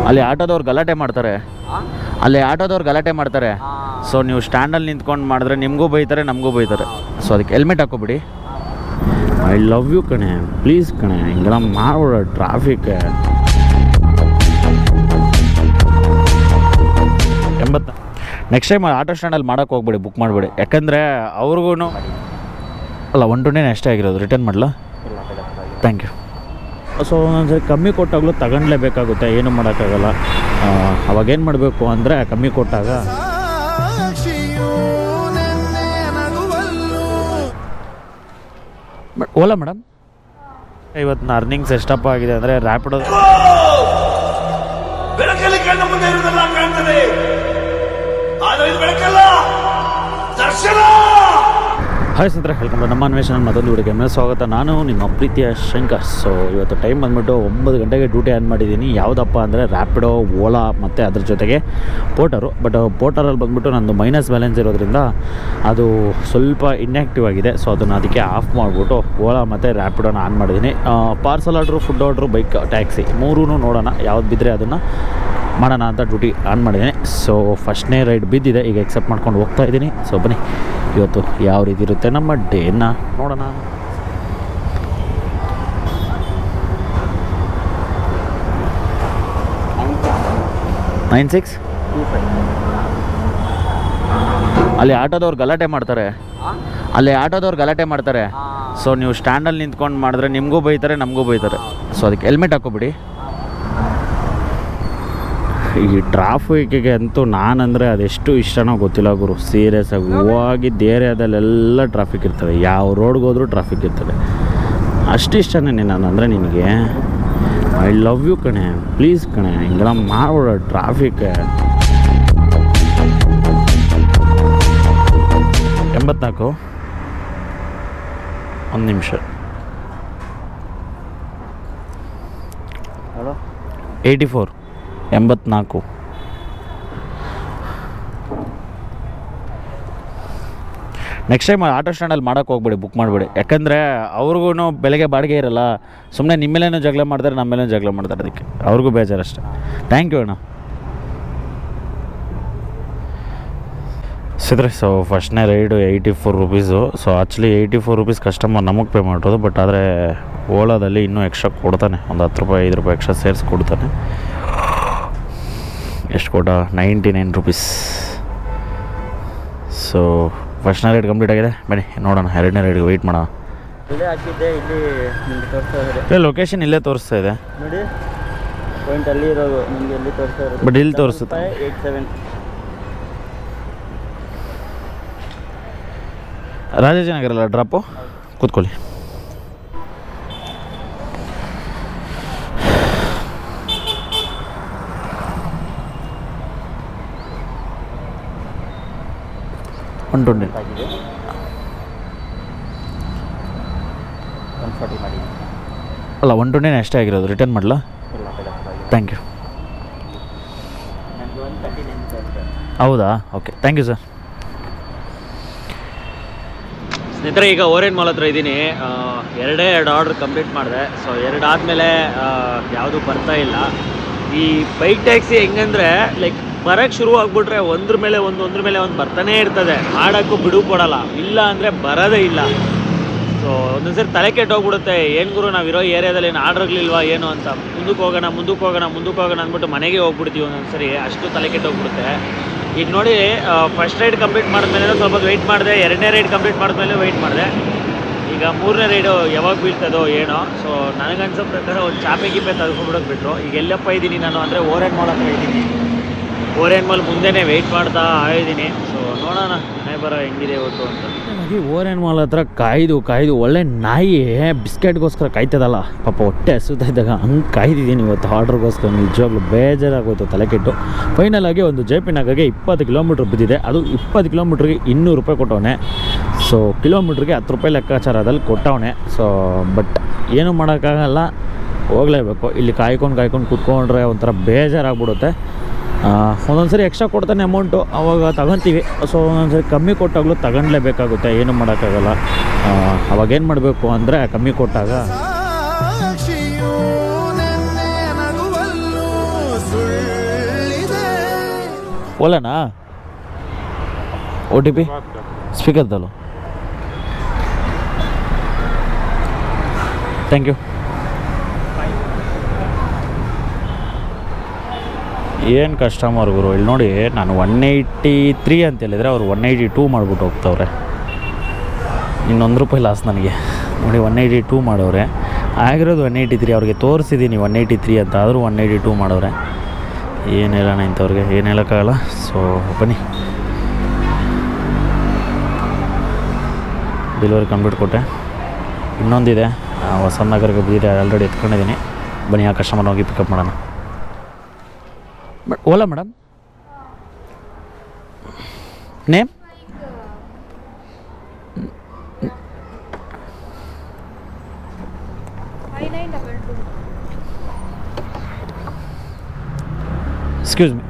ಅಲ್ಲಿ ಆಟೋದವ್ರು ಗಲಾಟೆ ಮಾಡ್ತಾರೆ, ಸೊ ನೀವು ಸ್ಟ್ಯಾಂಡಲ್ಲಿ ನಿಂತ್ಕೊಂಡು ಮಾಡಿದ್ರೆ ನಿಮಗೂ ಬೈತಾರೆ ನಮಗೂ ಬೈತಾರೆ. ಸೊ ಅದಕ್ಕೆ ಹೆಲ್ಮೆಟ್ ಹಾಕೋಬಿಡಿ. ಐ ಲವ್ ಯು ಕಣೆ, ಪ್ಲೀಸ್ ಕಣೆ, ಹಿಂಗೆಲ್ಲ ಮಾಡ್ಬಿಡ ಟ್ರಾಫಿಕ್. 80. ನೆಕ್ಸ್ಟ್ ಟೈಮ್ ಆಟೋ ಸ್ಟ್ಯಾಂಡಲ್ಲಿ ಮಾಡೋಕ್ಕೆ ಹೋಗ್ಬೇಡಿ, ಬುಕ್ ಮಾಡಿಬಿಡಿ. ಯಾಕಂದರೆ ಅವ್ರಿಗೂ ಅಲ್ಲ 120 ಅಷ್ಟೇ ಆಗಿರೋದು. ರಿಟರ್ನ್ ಮಾಡಲಾ? Thank you. ಸೊ ಒಂದೊಂದ್ಸರಿ ಕಮ್ಮಿ ಕೊಟ್ಟಾಗಲೂ ತಗೊಂಡ್ಲೇಬೇಕಾಗುತ್ತೆ, ಏನೂ ಮಾಡೋಕ್ಕಾಗಲ್ಲ. ಅವಾಗೇನು ಮಾಡಬೇಕು ಅಂದರೆ ಕಮ್ಮಿ ಕೊಟ್ಟಾಗ ಓಲಾ ಮೇಡಮ್, ಇವತ್ತು ಅರ್ನಿಂಗ್ಸ್ ಎಷ್ಟಪ್ಪ ಆಗಿದೆ ಅಂದರೆ ರ್ಯಾಪಿಡೋ ಬೆಳಕಲ್ಲಿ ಕಣ್ಣ ಮುಂದೆ ಇರುವುದೆಲ್ಲ ಕಾಣ್ತದೆ, ಆದರೆ ಇದು ಬೆಳಕಲ್ಲ, ದರ್ಶನ. ಹಾಯ್ ಸ್ನೇಹಿತರೆ, ವೆಲ್ಕಮ್ ನಮ್ಮ ಅನ್ವೇಷಣೆ ಮತ್ತೊಂದು ವಿಡಿಯೋಗೆ ಮೇಲೆ ಸ್ವಾಗತ. ನಾನು ನಿಮ್ಮ ಪ್ರೀತಿಯ ಶಂಕರ್. ಸೊ ಇವತ್ತು ಟೈಮ್ ಬಂದುಬಿಟ್ಟು 9 ಗಂಟೆಗೆ ಡ್ಯೂಟಿ ಆನ್ ಮಾಡಿದ್ದೀನಿ. ಯಾವುದಪ್ಪ ಅಂದರೆ ರ್ಯಾಪಿಡೋ, ಓಲಾ ಮತ್ತು ಅದ್ರ ಜೊತೆಗೆ ಪೋಟರು. ಬಟ್ ಪೋಟರಲ್ಲಿ ಬಂದುಬಿಟ್ಟು ನಂದು ಮೈನಸ್ ಬ್ಯಾಲೆನ್ಸ್ ಇರೋದ್ರಿಂದ ಅದು ಸ್ವಲ್ಪ ಇನ್ಯಾಕ್ಟಿವ್ ಆಗಿದೆ. ಸೊ ಅದನ್ನು ಅದಕ್ಕೆ ಆಫ್ ಮಾಡಿಬಿಟ್ಟು ಓಲಾ ಮತ್ತು ರ್ಯಾಪಿಡೋನ ಆನ್ ಮಾಡಿದ್ದೀನಿ. Parcel order, food order, bike, taxi ಮೂರೂ ನೋಡೋಣ, ಯಾವ್ದು ಬಿದ್ದರೆ ಅದನ್ನು ಮಾಡೋಣ ಅಂತ ಡ್ಯೂಟಿ ಆನ್ ಮಾಡಿದ್ದೀನಿ. ಸೊ ಫಸ್ಟ್ನೇ ರೈಡ್ ಬಿದ್ದಿದೆ, ಈಗ ಎಕ್ಸೆಪ್ಟ್ ಮಾಡ್ಕೊಂಡು ಹೋಗ್ತಾ ಇದ್ದೀನಿ. ಸೊ ಬನ್ನಿ ಇವತ್ತು ಯಾವ ರೀತಿ ಇರುತ್ತೆ ನಮ್ಮ ಡೇನ ನೋಡೋಣ. ನೈನ್ 6 ಅಲ್ಲಿ ಆಟೋದವ್ರು ಗಲಾಟೆ ಮಾಡ್ತಾರೆ, ಸೊ ನೀವು ಸ್ಟ್ಯಾಂಡಲ್ಲಿ ನಿಂತ್ಕೊಂಡು ಮಾಡಿದ್ರೆ ನಿಮಗೂ ಬೈತಾರೆ ನಮಗೂ ಬೈತಾರೆ. ಸೊ ಅದಕ್ಕೆ ಹೆಲ್ಮೆಟ್ ಹಾಕೋಬಿಡಿ. ಈ ಟ್ರಾಫಿಕ್ಕಿಗೆ ಅಂತೂ ನಾನಂದರೆ ಅದೆಷ್ಟು ಇಷ್ಟನೋ ಗೊತ್ತಿಲ್ಲ ಗುರು, ಸೀರಿಯಸ್ ಆಗಿ. ಹೋಗಿದ್ದ ಏರಿಯಾದಲ್ಲೆಲ್ಲ ಟ್ರಾಫಿಕ್ ಇರ್ತವೆ, ಯಾವ ರೋಡ್ಗೆ ಹೋದ್ರೂ ಟ್ರಾಫಿಕ್ ಇರ್ತವೆ. ಅಷ್ಟು ಇಷ್ಟನೇ ನಾನು ಅಂದರೆ ನಿನಗೆ. ಐ ಲವ್ ಯು ಕಣೆ, ಪ್ಲೀಸ್ ಕಣೆ, ಹಿಂಗೆಲ್ಲ ಮಾಡ್ಬಿಡ ಟ್ರಾಫಿಕ್. 84 ಒಂದು ನಿಮಿಷ. 84 84. ನೆಕ್ಸ್ಟ್ ಟೈಮ್ ಆಟೋ ಸ್ಟ್ಯಾಂಡಲ್ಲಿ ಮಾಡೋಕ್ಕೆ ಹೋಗ್ಬೇಡಿ, ಬುಕ್ ಮಾಡಿಬಿಡಿ. ಯಾಕಂದರೆ ಅವ್ರಿಗೂ ಬೆಳಗ್ಗೆ ಬಾಡಿಗೆ ಇರಲ್ಲ, ಸುಮ್ಮನೆ ನಿಮ್ಮ ಮೇಲೇನೂ ಜಗಳ ಮಾಡ್ತಾರೆ, ನಮ್ಮ ಮೇಲೇನೂ ಜಗಳ ಮಾಡ್ತಾರೆ, ಅದಕ್ಕೆ ಅವ್ರಿಗೂ ಬೇಜಾರಷ್ಟೆ. ಥ್ಯಾಂಕ್ ಯು ಅಣ್ಣ. ಸಿದ್ರೆ ಸೊ ಫಸ್ಟ್ನೇ raid 84 rupees. So actually 84 rupees customer ನಮಗೆ ಪೇ ಮಾಡೋದು. ಬಟ್ ಆದರೆ ಓಲಾದಲ್ಲಿ ಇನ್ನೂ ಎಕ್ಸ್ಟ್ರಾ ಕೊಡ್ತಾನೆ, ಒಂದು 10 ರೂಪಾಯಿ 5 ರೂಪಾಯಿ ಎಕ್ಸ್ಟ್ರಾ ಸೇರಿಸಿ ಕೊಡ್ತಾನೆ. ಎಷ್ಟು ಕೊಟ್ಟ? 99 ರುಪೀಸ್. ಸೊ ಫಸ್ಟ್ನೇ ರೈಡ್ ಕಂಪ್ಲೀಟ್ ಆಗಿದೆ. ಬನ್ನಿ ನೋಡೋಣ ಎರಡನೇ ರೈಡ್ಗೆ ವೆಯ್ಟ್ ಮಾಡೋಣ. ಇಲ್ಲಿ ಲೊಕೇಶನ್ ಇಲ್ಲೇ ತೋರಿಸ್ತಾ ಇದೆ ನೋಡಿ, ಪಾಯಿಂಟ್ ಅಲ್ಲಿ ಇರೋದು ನಿಮಗೆ ಎಲ್ಲಿ ತೋರಿಸ್ತಾ ಇರೋದು, ಬಟ್ ಇಲ್ಲಿ ತೋರಿಸುತ್ತೆ 87. ರಾಜಾಜಿನಗರಲ್ಲ ಡ್ರಾಪು, ಕೂತ್ಕೊಳ್ಳಿ. ಆಗಿದೆ 140 ಮಾಡಿ. ಅಲ್ಲ 120 ಅಷ್ಟೇ ಆಗಿರೋದು. ರಿಟರ್ನ್ ಮಾಡಲಾ? ಇಲ್ಲ, ಥ್ಯಾಂಕ್ ಯು. ನನಗೆ 139 ತೋರಿಸ್ತಾರೆ. ಹೌದಾ? Okay, thank you sir. ಸ್ನೇಹಿತರೆ, ಈಗ ಓರೆನ್ ಮಾಲ್ ಹತ್ರ ಇದ್ದೀನಿ. ಎರಡು ಆರ್ಡ್ರ್ ಕಂಪ್ಲೀಟ್ ಮಾಡಿದೆ. ಸೊ 2 ಆದಮೇಲೆ ಯಾವುದೂ ಬರ್ತಾ ಇಲ್ಲ. ಈ ಬೈಕ್ ಟ್ಯಾಕ್ಸಿ ಹೆಂಗಂದರೆ ಲೈಕ್ ಬರೋಕ್ಕೆ ಶುರು ಆಗ್ಬಿಟ್ರೆ ಒಂದ್ರ ಮೇಲೆ ಒಂದು ಬರ್ತಾನೇ ಇರ್ತದೆ, ಮಾಡೋಕ್ಕೂ ಬಿಡು ಕೊಡಲ್ಲ, ಇಲ್ಲ ಅಂದರೆ ಬರೋದೇ ಇಲ್ಲ. ಸೊ ಒಂದೊಂದ್ಸರಿ ತಲೆ ಕೆಟ್ಟೋಗ್ಬಿಡುತ್ತೆ, ಏನು ಗುರು ನಾವಿರೋ ಏರಿಯಾದಲ್ಲಿ ಏನು ಆರ್ಡ್ರ್ಗಳಿಲ್ವಾ ಏನು ಅಂತ. ಮುಂದಕ್ಕೆ ಹೋಗೋಣ ಅಂದ್ಬಿಟ್ಟು ಮನೆಗೆ ಹೋಗ್ಬಿಡ್ತೀವಿ ಒಂದೊಂದ್ಸರಿ, ಅಷ್ಟು ತಲೆ ಕೆಟ್ಟೋಗ್ಬಿಡುತ್ತೆ. ಈಗ ನೋಡಿ, ಫಸ್ಟ್ ರೈಡ್ ಕಂಪ್ಲೀಟ್ ಮಾಡಿದ್ಮೇಲೆ ಸ್ವಲ್ಪ ವೆಯ್ಟ್ ಮಾಡಿದೆ, 2ನೇ ರೈಡ್ ಕಂಪ್ಲೀಟ್ ಮಾಡಿದ್ಮೇಲೆ ವೆಯ್ಟ್ ಮಾಡಿದೆ. ಈಗ 3ನೇ ರೈಡು ಯಾವಾಗ ಬೀಳ್ತದೋ ಏನೋ. ಸೊ ನನಗನ್ಸೋ ಪ್ರಕಾರ ಒಂದು ಚಾಪೆ ಗಿಪ್ಪೆ ತೆಗೆದುಬಿಡೋಕೆ ಬಿಟ್ಟರು. ಈಗ ಎಲ್ಲಪ್ಪ ಇದ್ದೀನಿ ನಾನು ಅಂದರೆ ಓರೆನ್ ಮಾಲ್ ಹತ್ರ ಇದ್ದೀನಿ. ಓರೆನ್ ಮಾಲ್ ಮುಂದೆನೇ ವೆಯ್ಟ್ ಮಾಡ್ತಾ ಇದ್ದೀನಿ. ಸೊ ನೋಡೋಣ ಮನೆ ಬರೋ ಹೆಂಗಿದೆ ಇವತ್ತು ಅಂತ. ಓರೆನ್ ಮಾಲ್ ಹತ್ರ ಕಾಯ್ದು ಒಳ್ಳೆ ನಾಯಿ ಬಿಸ್ಕೆಟ್ಗೋಸ್ಕರ ಕಾಯ್ತದಲ್ಲ, ಪಾಪ ಹೊಟ್ಟೆ ಹಸುತ್ತಾ ಇದ್ದಾಗ ಹಂಗೆ ಕಾಯ್ದಿದ್ದೀನಿ ಇವತ್ತು ಆರ್ಡ್ರಿಗೋಸ್ಕರ. ನಿಜವಾಗ್ಲೂ ಬೇಜಾರಾಗೋಯ್ತು, ತಲೆ ಕೆಟ್ಟು. ಫೈನಲ್ ಆಗಿ ಒಂದು JP ನಗರ್ಗೆ 20 ಕಿಲೋಮೀಟ್ರ್ ಬಿದ್ದಿದೆ. ಅದು 20 ಕಿಲೋಮೀಟ್ರಿಗೆ 200 ರೂಪಾಯಿ ಕೊಟ್ಟವನೆ. ಸೊ ಕಿಲೋಮೀಟ್ರಿಗೆ 10 ರೂಪಾಯಿ ಲೆಕ್ಕಾಚಾರದಲ್ಲಿ ಕೊಟ್ಟವನೆ. ಸೊ ಬಟ್ ಏನೂ ಮಾಡೋಕ್ಕಾಗಲ್ಲ, ಹೋಗಲೇಬೇಕು. ಇಲ್ಲಿ ಕಾಯ್ಕೊಂಡು ಕೂತ್ಕೊಂಡ್ರೆ ಒಂಥರ ಬೇಜಾರಾಗ್ಬಿಡುತ್ತೆ. ಒಂದೊಂದ್ಸರಿ ಎಕ್ಸ್ಟ್ರಾ ಕೊಡ್ತಾನೆ ಅಮೌಂಟು, ಅವಾಗ ತಗೊತೀವಿ. ಸೊ ಒಂದೊಂದ್ಸರಿ ಕಮ್ಮಿ ಕೊಟ್ಟಾಗಲೂ ತಗೊಳ್ಳೇಬೇಕಾಗುತ್ತೆ, ಏನೂ ಮಾಡೋಕ್ಕಾಗಲ್ಲ. ಅವಾಗೇನು ಮಾಡಬೇಕು ಅಂದರೆ ಕಮ್ಮಿ ಕೊಟ್ಟಾಗ ಓಲಾನಾ OTP स्पीकर डालो थैंक यू ಏನು ಕಸ್ಟಮರ್ ಗುರು ಇಲ್ಲಿ ನೋಡಿ ನಾನು 183 ಅಂತ ಹೇಳಿದರೆ ಅವರು 182 ಮಾಡಿಬಿಟ್ಟು ಹೋಗ್ತವ್ರೆ ಇನ್ನೊಂದು ರೂಪಾಯಿ ಲಾಸ್ ನನಗೆ ನೋಡಿ 182 ಮಾಡವ್ರೆ ಆಗಿರೋದು 183 ಅವ್ರಿಗೆ ತೋರಿಸಿದ್ದೀನಿ 183 ಅಂತ ಆದರೂ 182 ಮಾಡವ್ರೆ ಏನು ಹೇಳೋಣ ಇಂಥವ್ರಿಗೆ ಏನು ಹೇಳೋಕ್ಕಾಗಲ್ಲ ಸೊ ಬನ್ನಿ ಡೆಲಿವರಿ ಕಂಪ್ಲೀಟ್ ಕೊಟ್ಟೆ ಇನ್ನೊಂದಿದೆ ವಸಂತ ನಗರಕ್ಕೆ ಬೀದೆ ಆಲ್ರೆಡಿ ಎತ್ಕೊಂಡಿದ್ದೀನಿ ಬನ್ನಿ ಆ ಕಸ್ಟಮರ್ ಹೋಗಿ ಪಿಕಪ್ ಮಾಡೋಣ Ola madam name excuse me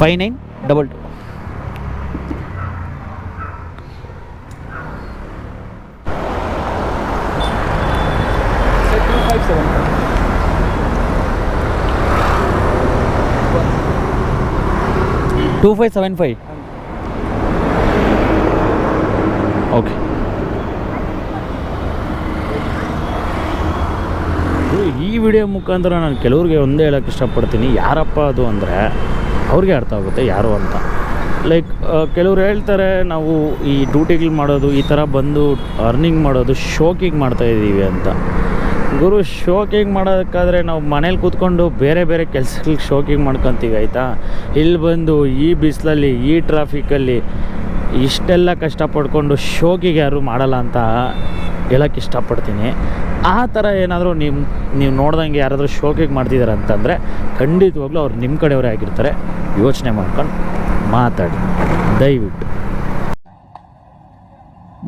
5922 2575 okay ಈ ವಿಡಿಯೋ ಮುಖಾಂತರ ನಾನು ಕೆಲವ್ರಿಗೆ ಒಂದೇ ಹೇಳೋಕ್ಕೆ ಇಷ್ಟಪಡ್ತೀನಿ ಯಾರಪ್ಪ ಅದು ಅಂದರೆ ಅವ್ರಿಗೆ ಅರ್ಥ ಆಗುತ್ತೆ ಯಾರು ಅಂತ ಲೈಕ್ ಕೆಲವ್ರು ಹೇಳ್ತಾರೆ ನಾವು ಈ ಡ್ಯೂಟಿಗಳು ಮಾಡೋದು ಈ ಥರ ಬಂದು ಅರ್ನಿಂಗ್ ಮಾಡೋದು ಶೋಕಿಗೆ ಮಾಡ್ತಾಯಿದ್ದೀವಿ ಅಂತ ಗುರು ಶೋಕಿಂಗ್ ಮಾಡೋದಕ್ಕಾದರೆ ನಾವು ಮನೇಲಿ ಕೂತ್ಕೊಂಡು ಬೇರೆ ಬೇರೆ ಕೆಲಸಗಳಿಗೆ ಶೋಕಿಂಗ್ ಮಾಡ್ಕೊತೀವಿ ಆಯಿತಾ ಇಲ್ಲಿ ಬಂದು ಈ ಬಿಸಿಲಲ್ಲಿ ಈ ಟ್ರಾಫಿಕಲ್ಲಿ ಇಷ್ಟೆಲ್ಲ ಕಷ್ಟಪಡ್ಕೊಂಡು ಶೋಕಿಗೆ ಯಾರು ಮಾಡಲ್ಲ ಅಂತ ಹೇಳೋಕ್ಕೆ ಇಷ್ಟಪಡ್ತೀನಿ ಆ ಥರ ಏನಾದರೂ ನೀವು ನೋಡ್ದಂಗೆ ಯಾರಾದರೂ ಶೋಕಿಗೆ ಮಾಡ್ತಿದ್ದಾರೆ ಅಂತಂದರೆ ಖಂಡಿತವಾಗ್ಲೂ ಅವ್ರು ನಿಮ್ಮ ಕಡೆಯವರೇ ಆಗಿರ್ತಾರೆ ಯೋಚನೆ ಮಾಡ್ಕೊಂಡು ಮಾತಾಡಿ ದಯವಿಟ್ಟು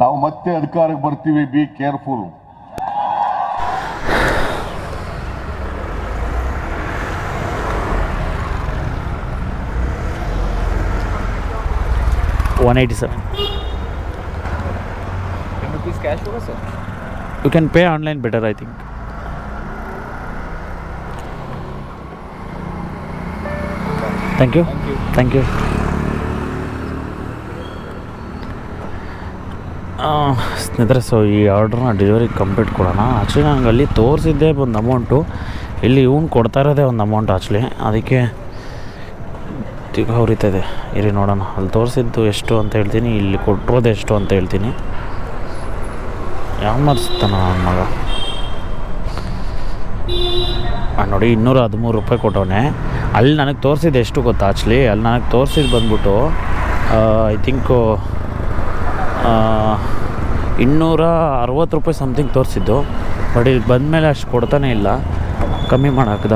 ನಾವು ಮತ್ತೆ ಅಧಿಕಾರಕ್ಕೆ ಬರ್ತೀವಿ ಬಿ ಕೇರ್ಫುಲ್ 187 rupees cash होगा sir you can pay online better I think thank you ಸ್ನೇಹಿತರೆ ಸೊ ಈ ಆರ್ಡ್ರನ್ನ ಡೆಲಿವರಿ ಕಂಪ್ಲೀಟ್ ಕೊಡೋಣ ಆ್ಯಕ್ಚುಲಿ ನನಗೆ ಅಲ್ಲಿ ತೋರಿಸಿದ್ದೆ ಒಂದು ಅಮೌಂಟು ಇಲ್ಲಿ ಇವ್ನು ಕೊಡ್ತಾ ಇರೋದೇ ಒಂದು ಅಮೌಂಟ್ ಆ್ಯಕ್ಚುಲಿ ಅದಕ್ಕೆ ಹೊರಿತದೆ ಇರಿ ನೋಡೋಣ ಅಲ್ಲಿ ತೋರಿಸಿದ್ದು ಎಷ್ಟು ಅಂತ ಹೇಳ್ತೀನಿ ಇಲ್ಲಿ ಕೊಟ್ಟಿರೋದು ಎಷ್ಟು ಅಂತ ಹೇಳ್ತೀನಿ ಯಾವ ಮರ್ಸ್ತಾನ ನನ್ನ ಮಗ ನೋಡಿ 213 ರೂಪಾಯಿ ಕೊಟ್ಟವನೆ ಅಲ್ಲಿ ನನಗೆ ತೋರಿಸಿದ್ದು ಎಷ್ಟು ಗೊತ್ತಾ ಆ್ಯಕ್ಚುಲಿ ಅಲ್ಲಿ ನನಗೆ ತೋರಿಸಿದ್ದು ಬಂದ್ಬಿಟ್ಟು ಐ ಥಿಂಕು 260 ರೂಪಾಯಿ ಸಮಥಿಂಗ್ ತೋರಿಸಿದ್ದು ಬಟ್ ಇಲ್ಲಿ ಬಂದಮೇಲೆ ಅಷ್ಟು ಕೊಡ್ತಾನೆ ಇಲ್ಲ ಕಮ್ಮಿ ಮಾಡಾಕ್ದ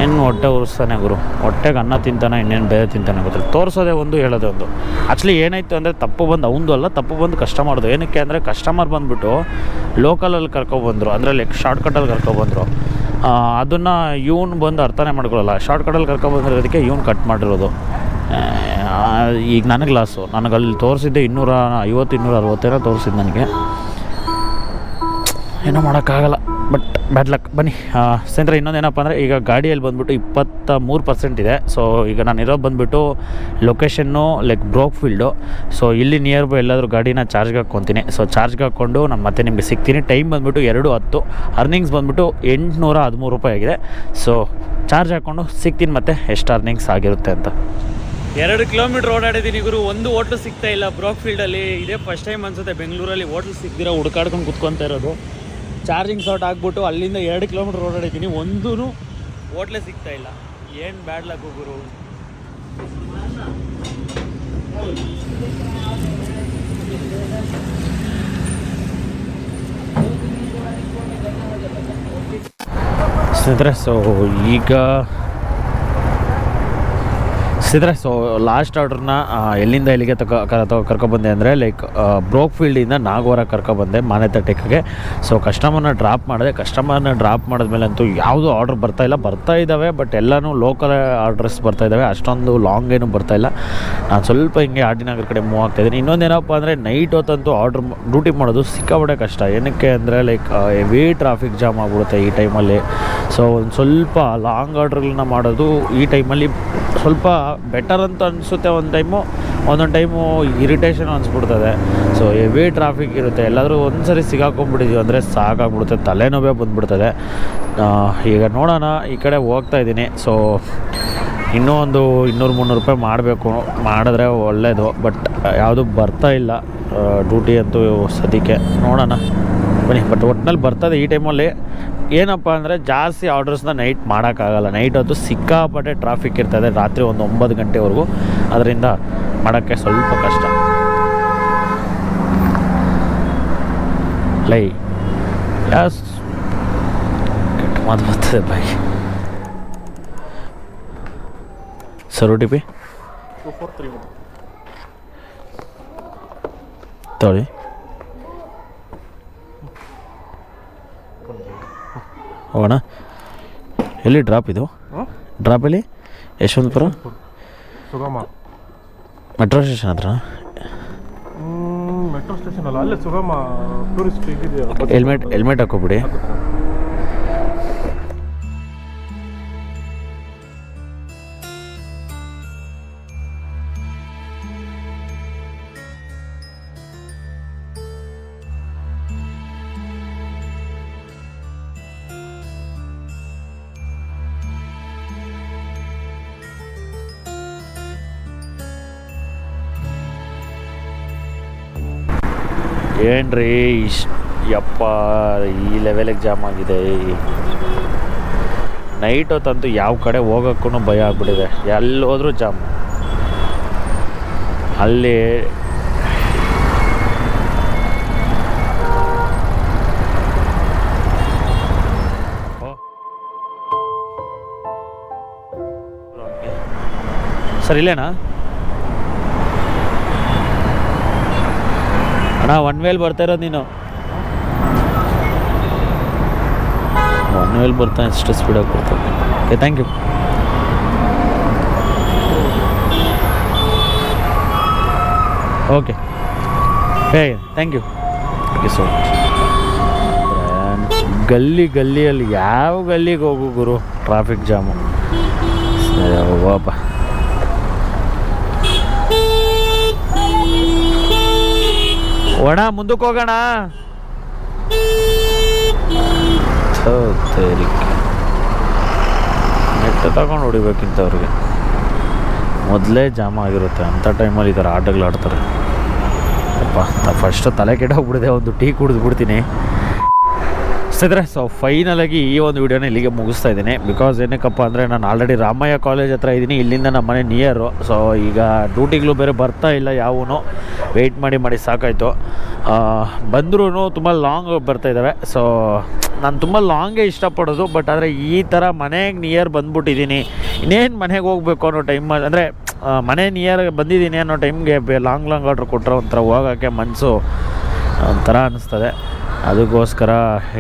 ಏನು ಹೊಟ್ಟೆ ಉರಿಸ್ತಾನೆ ಗುರು ಹೊಟ್ಟೆಗೆ ಅನ್ನ ತಿಂತಾನೆ ಇನ್ನೇನು ಬೇರೆ ತಿಂತಾನೆ ಗೊತ್ತಿಲ್ಲ ತೋರಿಸೋದೇ ಒಂದು ಹೇಳೋದೇ ಒಂದು ಆ್ಯಕ್ಚುಲಿ ಏನಾಯಿತು ಅಂದರೆ ತಪ್ಪು ಬಂದು ಅವನದು ಅಲ್ಲ ತಪ್ಪು ಬಂದು ಕಸ್ಟಮರ್ದು ಏನಕ್ಕೆ ಅಂದರೆ ಕಸ್ಟಮರ್ ಬಂದುಬಿಟ್ಟು ಲೋಕಲಲ್ಲಿ ಕರ್ಕೊಬಂದರು ಅಂದರೆ ಲೈಕ್ ಶಾರ್ಟ್ಕಟ್ಟಲ್ಲಿ ಕರ್ಕೊಬಂದರು ಅದನ್ನು ಇವ್ನು ಬಂದು ಅರ್ಥನೇ ಮಾಡ್ಕೊಳ್ಳಲ್ಲ ಶಾರ್ಟ್ಕಟ್ಟಲ್ಲಿ ಕರ್ಕೊಬಂದಿರೋದಕ್ಕೆ ಇವ್ನು ಕಟ್ ಮಾಡಿರೋದು ಈಗ ನನಗೆ ಲಾಸು ನನಗೆ ಅಲ್ಲಿ ತೋರಿಸಿದ್ದೆ 250 260 ತೋರಿಸಿದ್ದು ನನಗೆ ಏನೋ ಮಾಡೋಕ್ಕಾಗಲ್ಲ ಬಟ್ ಬ್ಯಾಡ್ ಲಕ್ ಬನ್ನಿ ಸ್ನೇಹಿತರೆ ಇನ್ನೊಂದೇನಪ್ಪ ಅಂದರೆ ಈಗ ಗಾಡಿಯಲ್ಲಿ ಬಂದುಬಿಟ್ಟು 23% ಇದೆ ಸೊ ಈಗ ನಾನು ಇರೋದು ಬಂದುಬಿಟ್ಟು location like broke field so ಇಲ್ಲಿ ನಿಯರ್ ಬೈ ಎಲ್ಲಾದರೂ ಗಾಡಿನ ಚಾರ್ಜ್ಗೆ ಹಾಕ್ಕೊತೀನಿ ಸೊ ಚಾರ್ಜ್ಗೆ ಹಾಕ್ಕೊಂಡು ನಾನು ಮತ್ತೆ ನಿಮಗೆ ಸಿಗ್ತೀನಿ ಟೈಮ್ ಬಂದುಬಿಟ್ಟು 2:10 ಅರ್ನಿಂಗ್ಸ್ ಬಂದುಬಿಟ್ಟು 813 ರೂಪಾಯಿ ಆಗಿದೆ ಸೊ ಚಾರ್ಜ್ ಹಾಕ್ಕೊಂಡು ಸಿಗ್ತೀನಿ ಮತ್ತೆ ಎಷ್ಟು ಅರ್ನಿಂಗ್ಸ್ ಆಗಿರುತ್ತೆ ಅಂತ 2 ಕಿಲೋಮೀಟ್ರ್ ಓಡಾಡಿದ್ದೀನಿ ಗುರು ಒಂದು ಹೋಟ್ಲು ಸಿಗ್ತಾ ಇಲ್ಲ ಬ್ರೋಕ್ ಫೀಲ್ಡಲ್ಲಿ ಇದೇ ಫಸ್ಟ್ ಟೈಮ್ ಅನ್ಸುತ್ತೆ ಬೆಂಗಳೂರಲ್ಲಿ ಹೋಟ್ಲ್ ಸಿಗ್ದಿರೋ ಹುಡ್ಕಾಡ್ಕೊಂಡು ಕುತ್ಕೊತಾ ಇರೋದು ಚಾರ್ಜಿಂಗ್ ಶಾರ್ಟ್ ಆಗಿಬಿಟ್ಟು ಅಲ್ಲಿಂದ 2 ಕಿಲೋಮೀಟ್ರ್ ಓಡಾಡಿದ್ದೀನಿ ಒಂದೂ ಹೋಟ್ಲೇ ಸಿಗ್ತಾ ಇಲ್ಲ ಏನು ಬ್ಯಾಡ್ ಲಕ್ ಗುರು ಸ್ನೇಹಿತರೆ ಸೊ ಲಾಸ್ಟ್ ಆರ್ಡ್ರನ್ನ ಎಲ್ಲಿಂದ ಎಲ್ಲಿಗೆ ಕರ್ಕೊಬಂದೆ ಅಂದರೆ ಲೈಕ್ ಬ್ರೋಕ್ ಫೀಲ್ಡಿಂದ ನಾಗವಾರ ಕರ್ಕೊಬಂದೆ ಮಾನ್ಯತಾ ಟೆಕ್ಗೆ ಸೊ ಕಸ್ಟಮರ್ನ ಡ್ರಾಪ್ ಮಾಡಿದ್ಮೇಲೆ ಅಂತೂ ಯಾವುದೂ ಆರ್ಡ್ರ್ ಬರ್ತಾ ಇದ್ದಾವೆ ಬಟ್ ಎಲ್ಲನೂ ಲೋಕಲ್ ಆರ್ಡ್ರಸ್ ಬರ್ತಾಯಿದ್ದಾವೆ ಅಷ್ಟೊಂದು ಲಾಂಗ್ ಏನು ಬರ್ತಾಯಿಲ್ಲ ನಾನು ಸ್ವಲ್ಪ ಹಿಂಗೆ ಆರ್ ಡಿ ನಗರ ಕಡೆ ಮೂವ್ ಆಗ್ತಾಯಿದ್ದೀನಿ ಇನ್ನೊಂದೇನಪ್ಪ ಅಂದರೆ ನೈಟ್ ಹೊತ್ತಂತೂ ಡ್ಯೂಟಿ ಮಾಡೋದು ಸಿಕ್ಕಾಪಟ್ಟೆ ಕಷ್ಟ ಏನಕ್ಕೆ ಅಂದರೆ ಲೈಕ್ ಹೆವಿ ಟ್ರಾಫಿಕ್ ಜಾಮ್ ಆಗಿಬಿಡುತ್ತೆ ಈ ಟೈಮಲ್ಲಿ ಸೊ ಒಂದು ಸ್ವಲ್ಪ ಲಾಂಗ್ ಆರ್ಡ್ರ್ಗಳನ್ನ ಮಾಡೋದು ಈ ಟೈಮಲ್ಲಿ ಸ್ವಲ್ಪ ಬೆಟರ್ ಅಂತ ಅನಿಸುತ್ತೆ ಒಂದೊಂದು ಟೈಮು ಇರಿಟೇಷನ್ ಅನಿಸ್ಬಿಡ್ತದೆ. ಸೊ ಹೆವಿ ಟ್ರಾಫಿಕ್ ಇರುತ್ತೆ. ಎಲ್ಲಾದರೂ ಒಂದು ಸರಿ ಸಿಗಾಕೊಂಡ್ಬಿಟ್ಟಿದ್ದೀವಿ ಅಂದರೆ ಸಾಕಾಗ್ಬಿಡುತ್ತೆ, ತಲೆನೋವೇ ಬಂದುಬಿಡ್ತದೆ. ಈಗ ನೋಡೋಣ, ಈ ಕಡೆ ಹೋಗ್ತಾ ಇದ್ದೀನಿ. ಸೊ ಇನ್ನೂ ಒಂದು 200-300 ರೂಪಾಯಿ ಮಾಡಬೇಕು, ಮಾಡಿದ್ರೆ ಒಳ್ಳೆಯದು. ಬಟ್ ಯಾವುದು ಬರ್ತಾ ಇಲ್ಲ ಡ್ಯೂಟಿ ಅಂತೂ ಸದ್ಯಕ್ಕೆ. ನೋಡೋಣ ಬನ್ನಿ. ಬಟ್ ಒಟ್ಟಿನಲ್ಲಿ ಬರ್ತದೆ ಈ ಟೈಮಲ್ಲಿ. ಏನಪ್ಪ ಅಂದರೆ ಜಾಸ್ತಿ ಆರ್ಡರ್ಸ್ನ ನೈಟ್ ಮಾಡೋಕ್ಕಾಗಲ್ಲ. ನೈಟ್ ಹೊತ್ತು ಸಿಕ್ಕಾಪಟ್ಟೆ ಟ್ರಾಫಿಕ್ ಇರ್ತದೆ, ರಾತ್ರಿ ಒಂದು 9 ಗಂಟೆವರೆಗೂ. ಅದರಿಂದ ಮಾಡೋಕ್ಕೆ ಸ್ವಲ್ಪ ಕಷ್ಟ. ಲೈ ಯಾಸ್ ಕೆಟ್ಟ ಮಾತು ಬರ್ತದೆ ಬಾಯಿ. ಸರ್ OTP ತೊಳಿ. ಹೋಗೋಣ. ಎಲ್ಲಿ ಡ್ರಾಪ್ ಇದು? ಡ್ರಾಪ್ ಎಲ್ಲಿ? ಯಶವಂತಪುರ ಸುಗಮ ಮೆಟ್ರೋ ಸ್ಟೇಷನ್ ಹತ್ರ. ಮೆಟ್ರೋ ಸ್ಟೇಷನ್ ಅಲ್ಲ, ಅಲ್ಲೇ ಸುಗಮ ಟೂರಿಸ್ಟ್ ಇದೆಯಾ. ಹೆಲ್ಮೆಟ್ ಹಾಕೋಬಿಡಿ. ಏನ್ರಿ ಯಪ್ಪ ಈ ಲೆವೆಲಿಗೆ ಜಾಮ್ ಆಗಿದೆ. ನೈಟ್ ಹೊತ್ತಂತೂ ಯಾವ ಕಡೆ ಹೋಗೋಕ್ಕೂ ಭಯ ಆಗ್ಬಿಟ್ಟಿದೆ. ಎಲ್ಲಿ ಹೋದ್ರೂ ಜಾಮ್. ಅಲ್ಲಿ ಸರ್ ಇಲ್ಲೇನಾ ಅಣ್ಣ? ಒನ್ ವೇಲ್ ಬರ್ತಾ ಇರೋದು ನೀನು? ಒನ್ ವೇಲ್ ಬರ್ತಾ ಎಷ್ಟು ಸ್ಪೀಡಾಗಿ ಬರ್ತಾನೆ. Okay, thank you. Okay, hey thank you. Okay, so ಗಲ್ಲಿಯಲ್ಲಿ ಯಾವ ಗಲ್ಲಿಗೆ ಹೋಗು ಗುರು, ಟ್ರಾಫಿಕ್ ಜಾಮು. ಹೋಗಪ್ಪ. ಒಣ ಮುಂದಕ್ಕೆ ಹೋಗೋಣ. ನೆಟ್ ತಗೊಂಡು ಹೊಡಿಬೇಕಿಂತ ಅವ್ರಿಗೆ ಮೊದಲೇ ಜಾಮ್ ಆಗಿರುತ್ತೆ. ಅಂಥ ಟೈಮಲ್ಲಿ ಈ ಥರ ಆಟಗಳು ಆಡ್ತಾರೆ. ಅಪ್ಪ ಫಸ್ಟ್ ತಲೆ ಕೆಟ್ಟೋಗ್ಬಿಡಿದೆ. ಒಂದು ಟೀ ಕುಡಿದ್ಬಿಡ್ತೀನಿ ಸ್ನೇಹಿತರೆ. ಸೊ ಫೈನಲಾಗಿ ಈ ಒಂದು ವಿಡಿಯೋನ ಇಲ್ಲಿಗೆ ಮುಗಿಸ್ತಾ ಇದ್ದೀನಿ. ಬಿಕಾಸ್ ಏನಕ್ಕಪ್ಪ ಅಂದರೆ ನಾನು ಆಲ್ರೆಡಿ ರಾಮಯ್ಯ ಕಾಲೇಜ್ ಹತ್ರ ಇದ್ದೀನಿ. ಇಲ್ಲಿಂದ ನಮ್ಮ ಮನೆ ನಿಯರು. ಸೊ ಈಗ ಡ್ಯೂಟಿಗಳು ಬೇರೆ ಬರ್ತಾ ಇಲ್ಲ ಯಾವೂ. ವೆಯ್ಟ್ ಮಾಡಿ ಸಾಕಾಯಿತು. ಬಂದ್ರೂ ತುಂಬ ಲಾಂಗ್ ಬರ್ತಾಯಿದ್ದಾವೆ. ಸೊ ನಾನು ತುಂಬ ಲಾಂಗೇ ಇಷ್ಟಪಡೋದು. ಬಟ್ ಆದರೆ ಈ ಥರ ಮನೆಗೆ ನಿಯರ್ ಬಂದ್ಬಿಟ್ಟಿದ್ದೀನಿ. ಇನ್ನೇನು ಮನೆಗೆ ಹೋಗಬೇಕು ಅನ್ನೋ ಟೈಮ್, ಅಂದರೆ ಮನೆ ನಿಯರ್ ಬಂದಿದ್ದೀನಿ ಅನ್ನೋ ಟೈಮ್ಗೆ ಲಾಂಗ್ ಆರ್ಡ್ರ್ ಕೊಟ್ಟರೆ ಒಂಥರ ಹೋಗೋಕ್ಕೆ ಮನಸ್ಸು ಒಂಥರ ಅನ್ನಿಸ್ತದೆ. ಅದಕ್ಕೋಸ್ಕರ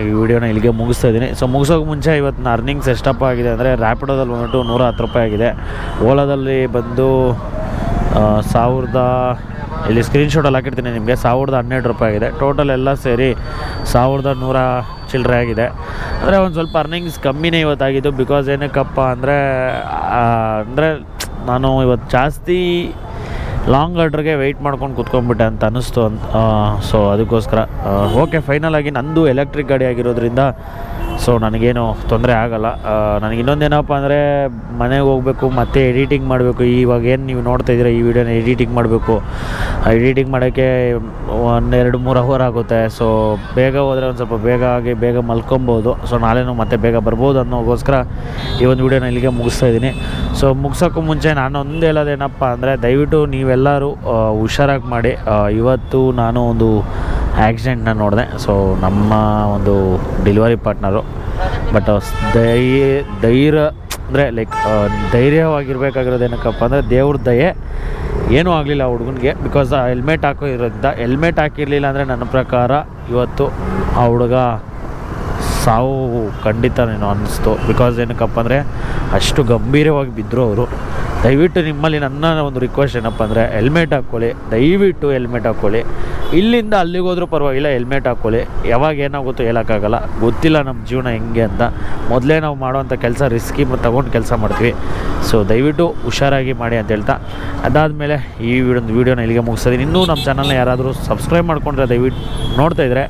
ಈ ವಿಡಿಯೋನ ಇಲ್ಲಿಗೆ ಮುಗಿಸ್ತಾ ಇದ್ದೀನಿ. ಸೊ ಮುಗಿಸೋಕೆ ಮುಂಚೆ ಇವತ್ತು ಅರ್ನಿಂಗ್ಸ್ ಎಷ್ಟಪ್ಪ ಆಗಿದೆ ಅಂದರೆ ರ್ಯಾಪಿಡೋದಲ್ಲಿ ಬಂದ್ಬಿಟ್ಟು 110 ರೂಪಾಯಿ ಆಗಿದೆ. ಓಲಾದಲ್ಲಿ ಬಂದು 1000, ಇಲ್ಲಿ ಸ್ಕ್ರೀನ್ಶಾಟಲ್ಲಿ ಹಾಕಿರ್ತೀನಿ ನಿಮಗೆ, 1012 ರೂಪಾಯಿ ಆಗಿದೆ. ಟೋಟಲ್ ಎಲ್ಲ ಸೇರಿ 1100 ಚಿಲ್ಲರೆ ಆಗಿದೆ. ಅಂದರೆ ಒಂದು ಸ್ವಲ್ಪ ಅರ್ನಿಂಗ್ಸ್ ಕಮ್ಮಿನೇ ಇವತ್ತಾಗಿದ್ದು. ಬಿಕಾಸ್ ಏನಕ್ಕಪ್ಪ ಅಂದರೆ ನಾನು ಇವತ್ತು ಜಾಸ್ತಿ ಲಾಂಗ್ ಆರ್ಡ್ರಿಗೆ ವೆಯ್ಟ್ ಮಾಡ್ಕೊಂಡು ಕೂತ್ಕೊಂಡ್ಬಿಟ್ಟೆ ಅಂತ ಅನ್ನಿಸ್ತು. ಸೊ ಅದಕ್ಕೋಸ್ಕರ ಓಕೆ, ಫೈನಲಾಗಿ ನಂದು ಎಲೆಕ್ಟ್ರಿಕ್ ಗಾಡಿ ಆಗಿರೋದ್ರಿಂದ ಸೊ ನನಗೇನು ತೊಂದರೆ ಆಗೋಲ್ಲ. ನನಗೆ ಇನ್ನೊಂದೇನಪ್ಪ ಅಂದರೆ ಮನೆಗೆ ಹೋಗಬೇಕು, ಮತ್ತೆ ಎಡಿಟಿಂಗ್ ಮಾಡಬೇಕು. ಇವಾಗ ಏನು ನೀವು ನೋಡ್ತಾ ಇದ್ದೀರ ಈ ವಿಡಿಯೋನ ಎಡಿಟಿಂಗ್ ಮಾಡಬೇಕು. ಎಡಿಟಿಂಗ್ ಮಾಡೋಕ್ಕೆ 1-2-3 ಅವರ್ ಆಗುತ್ತೆ. ಸೊ ಬೇಗ ಹೋದರೆ ಒಂದು ಸ್ವಲ್ಪ ಬೇಗ ಆಗಿ ಬೇಗ ಮಲ್ಕೊಬೋದು. ಸೊ ನಾಳೆನೂ ಮತ್ತೆ ಬೇಗ ಬರ್ಬೋದು ಅನ್ನೋಗೋಸ್ಕರ ಈ ಒಂದು ವಿಡಿಯೋನ ಇಲ್ಲಿಗೆ ಮುಗಿಸ್ತಾ ಇದ್ದೀನಿ. ಸೊ ಮುಗ್ಸೋಕ್ಕೂ ಮುಂಚೆ ನಾನು ಒಂದು ಹೇಳೋದೇನಪ್ಪ ಅಂದರೆ ದಯವಿಟ್ಟು ನೀವೆಲ್ಲರೂ ಹುಷಾರಾಗಿ ಮಾಡಿ. ಇವತ್ತು ನಾನು ಒಂದು ಆ್ಯಕ್ಸಿಡೆಂಟ್ನ ನೋಡಿದೆ. ಸೊ ನಮ್ಮ ಒಂದು ಡೆಲಿವರಿ ಪಾರ್ಟ್ನರು. ಬಟ್ ಧೈರ್ಯ ಅಂದರೆ ಲೈಕ್ ಧೈರ್ಯವಾಗಿರ್ಬೇಕಾಗಿರೋದು ಏನಕ್ಕಪ್ಪ ಅಂದರೆ ದೇವ್ರ ದಯೆ, ಏನೂ ಆಗಲಿಲ್ಲ ಆ ಹುಡುಗನಿಗೆ. ಬಿಕಾಸ್ ಹೆಲ್ಮೆಟ್ ಹಾಕಿರೋದ್ರಿಂದ, ಹೆಲ್ಮೆಟ್ ಹಾಕಿರಲಿಲ್ಲ ಅಂದರೆ ನನ್ನ ಪ್ರಕಾರ ಇವತ್ತು ಆ ಹುಡುಗ ಸಾವು ಖಂಡಿತನೇನೋ ಅನ್ನಿಸ್ತು. ಬಿಕಾಸ್ ಏನಕ್ಕಪ್ಪ ಅಂದರೆ ಅಷ್ಟು ಗಂಭೀರವಾಗಿ ಬಿದ್ದರು ಅವರು. ದಯವಿಟ್ಟು ನಿಮ್ಮಲ್ಲಿ ನನ್ನ ಒಂದು ರಿಕ್ವೆಸ್ಟ್ ಏನಪ್ಪ ಅಂದರೆ ಹೆಲ್ಮೆಟ್ ಹಾಕ್ಕೊಳ್ಳಿ, ದಯವಿಟ್ಟು ಹೆಲ್ಮೆಟ್ ಹಾಕ್ಕೊಳ್ಳಿ. ಇಲ್ಲಿಂದ ಅಲ್ಲಿಗೆ ಹೋದ್ರೂ ಪರವಾಗಿಲ್ಲ ಹೆಲ್ಮೆಟ್ ಹಾಕ್ಕೊಳ್ಳಿ. ಯಾವಾಗ ಏನಾಗುತ್ತೋ ಹೇಳೋಕ್ಕಾಗಲ್ಲ, ಗೊತ್ತಿಲ್ಲ ನಮ್ಮ ಜೀವನ ಹೆಂಗೆ ಅಂತ. ಮೊದಲೇ ನಾವು ಮಾಡೋವಂಥ ಕೆಲಸ ರಿಸ್ಕಿ ಮತ್ತು ತೊಗೊಂಡು ಕೆಲಸ ಮಾಡ್ತೀವಿ. ಸೊ ದಯವಿಟ್ಟು ಹುಷಾರಾಗಿ ಮಾಡಿ ಅಂತ ಹೇಳ್ತಾ, ಅದಾದಮೇಲೆ ಈ ವಿಡಿಯೋನ ಇಲ್ಲಿಗೆ ಮುಗಿಸ್ತೀನಿ. ಇನ್ನೂ ನಮ್ಮ ಚಾನಲ್ನ ಯಾರಾದರೂ ಸಬ್ಸ್ಕ್ರೈಬ್ ಮಾಡ್ಕೊಂಡ್ರೆ ದಯವಿಟ್ಟು ನೋಡ್ತಾ ಇದ್ದರೆ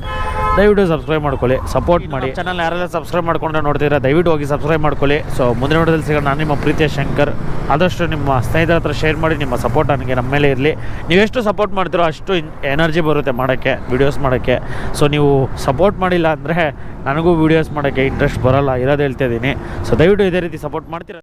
ದಯವಿಟ್ಟು ಸಬ್ಸ್ಕ್ರೈಬ್ ಮಾಡ್ಕೊಳ್ಳಿ, ಸಪೋರ್ಟ್ ಮಾಡಿ. ಚಾನಲ್ ಯಾರೆಲ್ಲ ಸಬ್ಸ್ಕ್ರೈಬ್ ಮಾಡ್ಕೊಂಡ್ರೆ ನೋಡ್ತಿದ್ರೆ ದಯವಿಟ್ಟು ಹೋಗಿ ಸಬ್ಸ್ಕ್ರೈಬ್ ಮಾಡ್ಕೊಳ್ಳಿ. ಸೊ ಮುಂದಿನ ವಿಡಿಯೋದಲ್ಲಿ ಸಿಗೋಣ. ನಾನು ನಿಮ್ಮ ಪ್ರೀತಿಯ ಶಂಕರ್. ಆದಷ್ಟು ನಿಮ್ಮ ಸ್ನೇಹಿತರ ಹತ್ರ ಶೇರ್ ಮಾಡಿ. ನಿಮ್ಮ ಸಪೋರ್ಟ್ ನನಗೆ ನಮ್ಮ ಮೇಲೆ ಇರಲಿ. ನೀವೆಷ್ಟು ಸಪೋರ್ಟ್ ಮಾಡ್ತೀರೋ ಅಷ್ಟು ಎನರ್ಜಿ ಬರುತ್ತೆ ಮಾಡೋಕ್ಕೆ, ವೀಡಿಯೋಸ್ ಮಾಡೋಕ್ಕೆ. ಸೊ ನೀವು ಸಪೋರ್ಟ್ ಮಾಡಿಲ್ಲ ಅಂದರೆ ನನಗೂ ವೀಡಿಯೋಸ್ ಮಾಡೋಕ್ಕೆ ಇಂಟ್ರೆಸ್ಟ್ ಬರೋಲ್ಲ, ಇರೋದು ಹೇಳ್ತಾ ಇದ್ದೀನಿ. ಸೊ ದಯವಿಟ್ಟು ಇದೇ ರೀತಿ ಸಪೋರ್ಟ್ ಮಾಡ್ತೀರ.